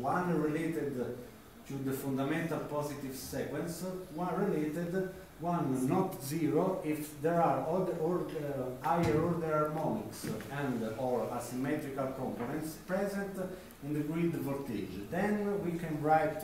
one related to the fundamental positive sequence, one related, one not zero if there are higher order harmonics and or asymmetrical components present in the grid voltage. Then we can write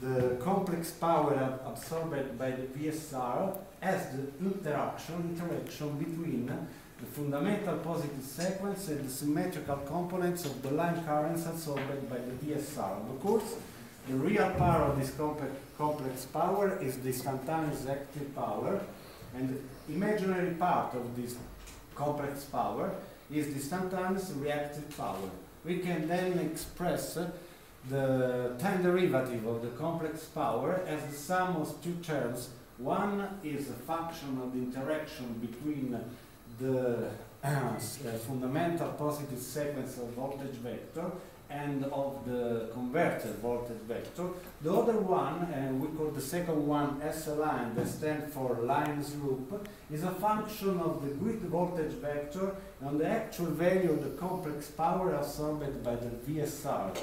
the complex power absorbed by the VSR as the interaction between the fundamental positive sequence and the symmetrical components of the line currents absorbed by the VSR. Of course, the real power of this complex power is the instantaneous active power, and the imaginary part of this complex power is the instantaneous reactive power. We can then express the time derivative of the complex power as the sum of two terms. One is a function of the interaction between the fundamental positive sequence of voltage vector and of the converted voltage vector. The other one, and we call the second one S-line, that stands for lines loop, is a function of the grid voltage vector and the actual value of the complex power absorbed by the VSR.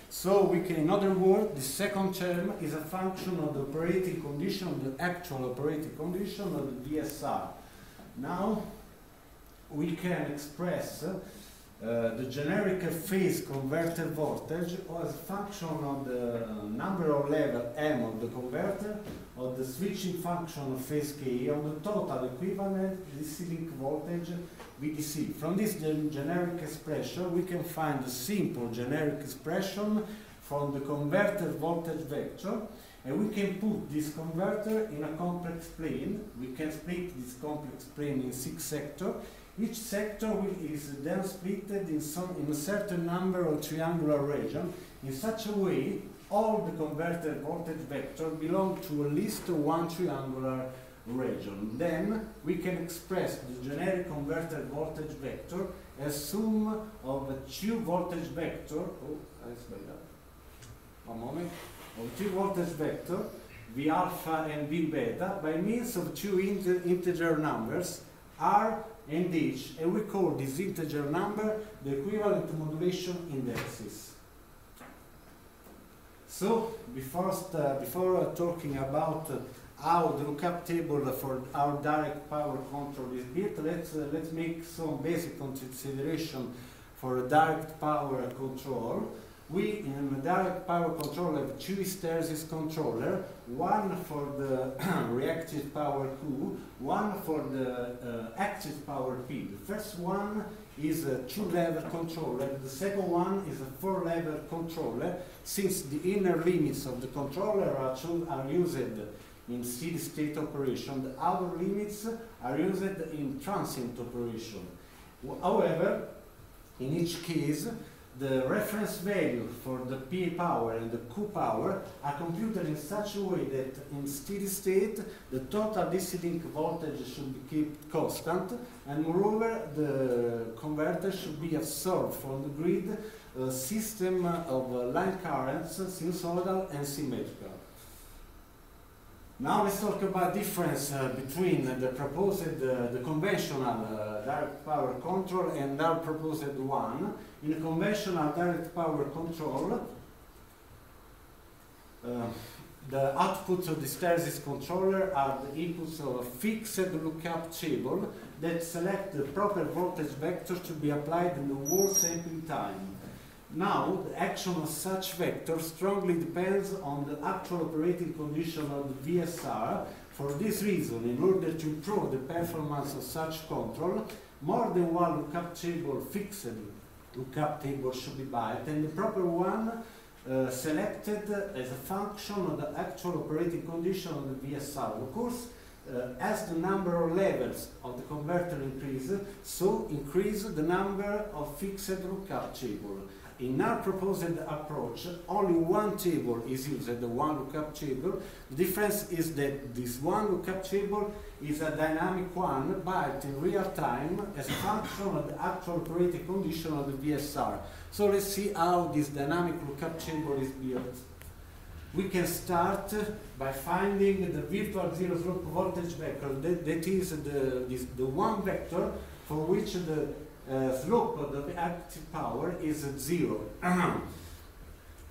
So we can, in other words, the second term is a function of the operating condition, the actual operating condition of the VSR. Now we can express the generic phase converter voltage as a function of the number of level M of the converter, of the switching function of phase K, on the total equivalent DC link voltage VDC. From this generic expression, we can find a simple generic expression from the converter voltage vector, and we can put this converter in a complex plane. We can split this complex plane in 6 sectors. Each sector is then split in a certain number of triangular regions. In such a way, all the converter voltage vector belong to at least one triangular region. Then we can express the generic converter voltage vector as sum of two voltage vector. One moment. Of two voltage vector, V alpha and V beta, by means of two integer numbers, R and H, and we call this integer number the equivalent modulation indexes. So, before talking about how the lookup table for our direct power control is built, let's make some basic consideration for a direct power control. We, in the direct power control, have two hysteresis controller, one for the reactive power Q, one for the active power P. The first one is a 2-level controller, the second one is a 4-level controller, since the inner limits of the controller are used in steady state operation, the outer limits are used in transient operation. However, in each case, the reference value for the P power and the Q power are computed in such a way that in steady state the total DC link voltage should be kept constant, and moreover the converter should be absorbed from the grid system of line currents, sinusoidal and symmetrical. Now let's talk about difference between the proposed, the conventional direct power control and our proposed one. In a conventional direct power control, the outputs of the hysteresis controller are the inputs of a fixed lookup table that select the proper voltage vector to be applied in the whole sampling time. Now, the action of such vector strongly depends on the actual operating condition of the VSR. For this reason, in order to improve the performance of such control, more than one lookup table, fixed lookup table, should be built, and the proper one selected as a function of the actual operating condition of the VSR. Of course, as the number of levels of the converter increases, so increase the number of fixed lookup tables. In our proposed approach, only one table is used, the one lookup table. The difference is that this one lookup table is a dynamic one, but in real time as a function of the actual operating condition of the VSR. So let's see how this dynamic lookup table is built. We can start by finding the virtual zero slope voltage vector. That is the one vector for which the slope of the active power is 0.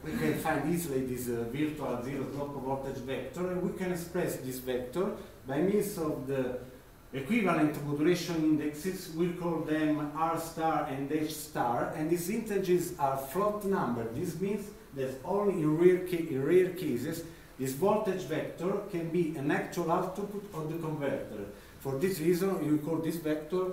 we can find easily this virtual zero slope voltage vector, and we can express this vector by means of the equivalent modulation indexes. We call them R star and H star, and these integers are float number. This means that only in rare cases this voltage vector can be an actual output of the converter. For this reason, you call this vector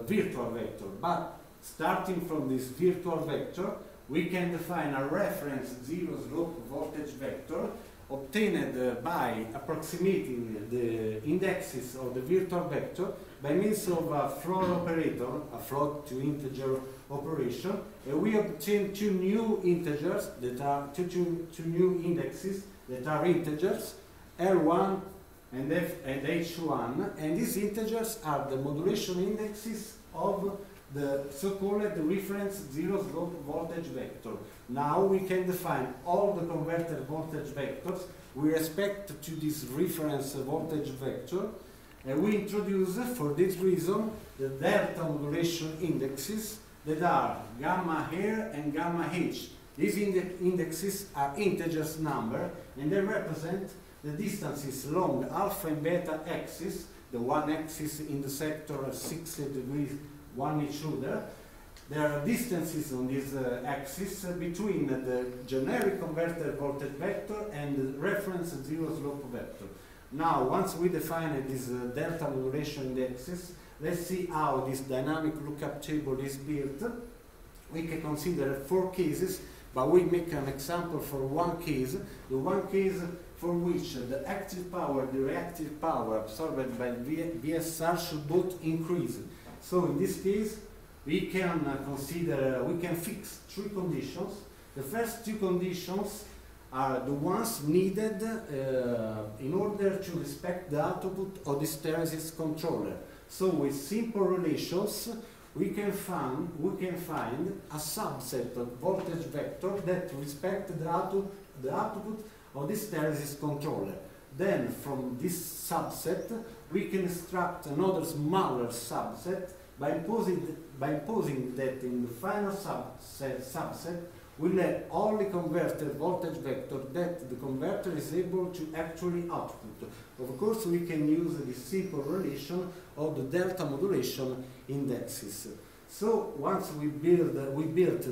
virtual vector. But starting from this virtual vector, we can define a reference zero slope voltage vector obtained by approximating the indexes of the virtual vector by means of a float operator, a float to integer operation, and we obtain two new integers that are two new indexes that are integers, L1 and H1, and these integers are the modulation indexes of the so-called reference zero slope voltage vector. Now we can define all the converter voltage vectors with respect to this reference voltage vector, and we introduce for this reason the delta modulation indexes that are gamma R and gamma H. These indexes are integers number, and they represent the distances along the alpha and beta axis, the one axis in the sector 60 degrees one each other. There are distances on this axis between the generic converter voltage vector and the reference zero slope vector. Now, once we define this delta modulation indexes, let's see how this dynamic lookup table is built. We can consider 4 cases, but we make an example for one case, the one case for which the active power, the reactive power absorbed by VSR should both increase. So in this case, we can fix 3 conditions. The first 2 conditions are the ones needed in order to respect the output of the hysteresis controller. So with simple relations, we can find a subset of voltage vector that respect the output of the hysteresis controller. Then from this subset, we can extract another smaller subset by imposing that in the final subset we let only converter voltage vector that the converter is able to actually output. Of course, we can use the simple relation of the delta modulation indexes. So once we built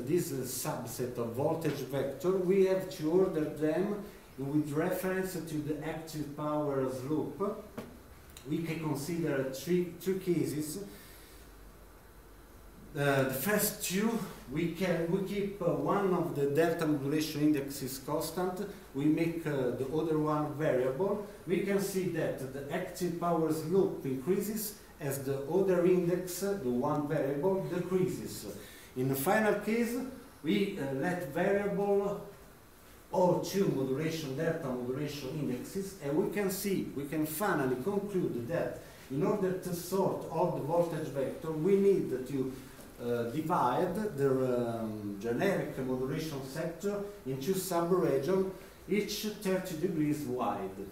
this subset of voltage vector, we have to order them with reference to the active power slope. We can consider three cases. The first 2, we keep one of the delta modulation indexes constant. We make the other one variable. We can see that the active power slope increases as the other index, the one variable, decreases. In the final case, we let variable all 2 delta modulation indexes, and we can finally conclude that in order to sort all the voltage vector, we need to divide the generic modulation sector into sub-regions, each 30 degrees wide.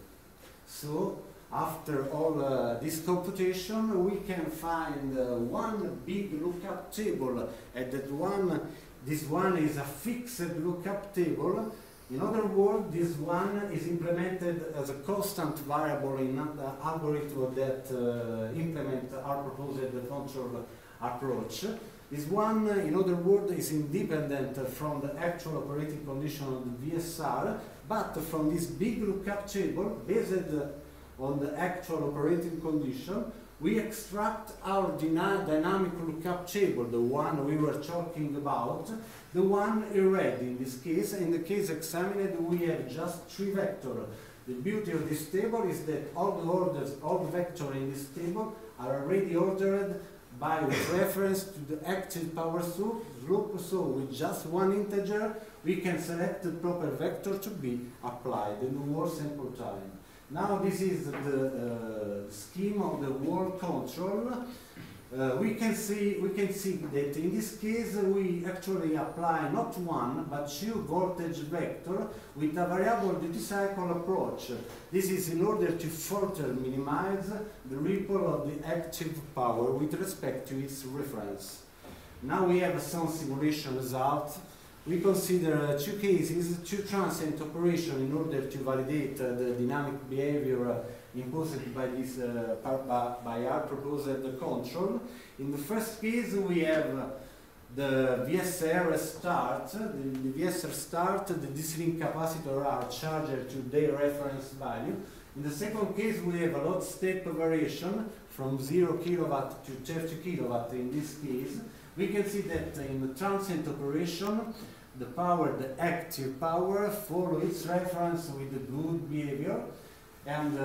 So after all this computation, we can find one big lookup table, and this one is a fixed lookup table. In other words, this one is implemented as a constant variable in the algorithm that implement our proposed control approach. This one, in other words, is independent from the actual operating condition of the VSR, but from this big lookup table, based on the actual operating condition, we extract our dynamic lookup table, the one we were talking about, the one in red in this case. In the case examined, we have just 3 vectors. The beauty of this table is that all the vectors in this table are already ordered by reference to the active power slope, so with just one integer, we can select the proper vector to be applied in the whole sample time. Now this is the scheme of the whole control. We can see that in this case we actually apply not 1 but 2 voltage vector with a variable duty cycle approach. This is in order to further minimize the ripple of the active power with respect to its reference. Now we have some simulation results. we consider two cases, two transient operations in order to validate the dynamic behavior imposed by this by our proposed control. In the first case, we have the VSR start, the VSR start, the DC-link capacitor are charged to their reference value. In the second case, we have a load step variation from 0 kilowatt to 30 kilowatt. In this case, we can see that in the transient operation, the power, the active power, follows its reference with the good behavior. And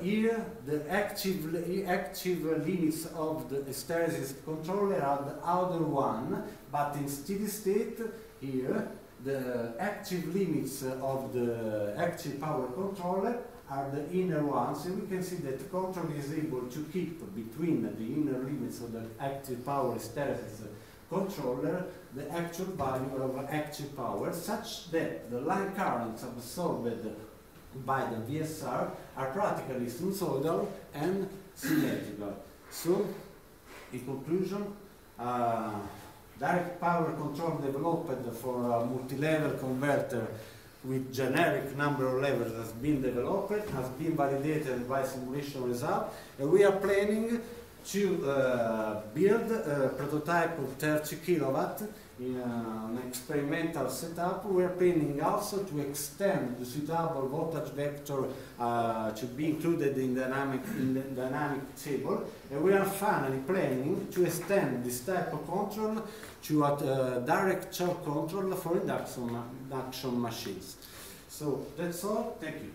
here, the active limits of the hysteresis controller are the outer one, but in steady state, here, the active limits of the active power controller are the inner ones, and we can see that the controller is able to keep between the inner limits of the active power hysteresis controller the actual value of active power, such that the line currents absorbed by the VSR are practically sinusoidal and symmetrical. So, in conclusion, direct power control developed for a multi-level converter with generic number of levels has been developed, has been validated by simulation results, and we are planning to build a prototype of 30 kilowatt in an experimental setup. We are planning also to extend the suitable voltage vector to be included in the dynamic table, and we are finally planning to extend this type of control to a direct shock control for induction machines. So that's all. Thank you.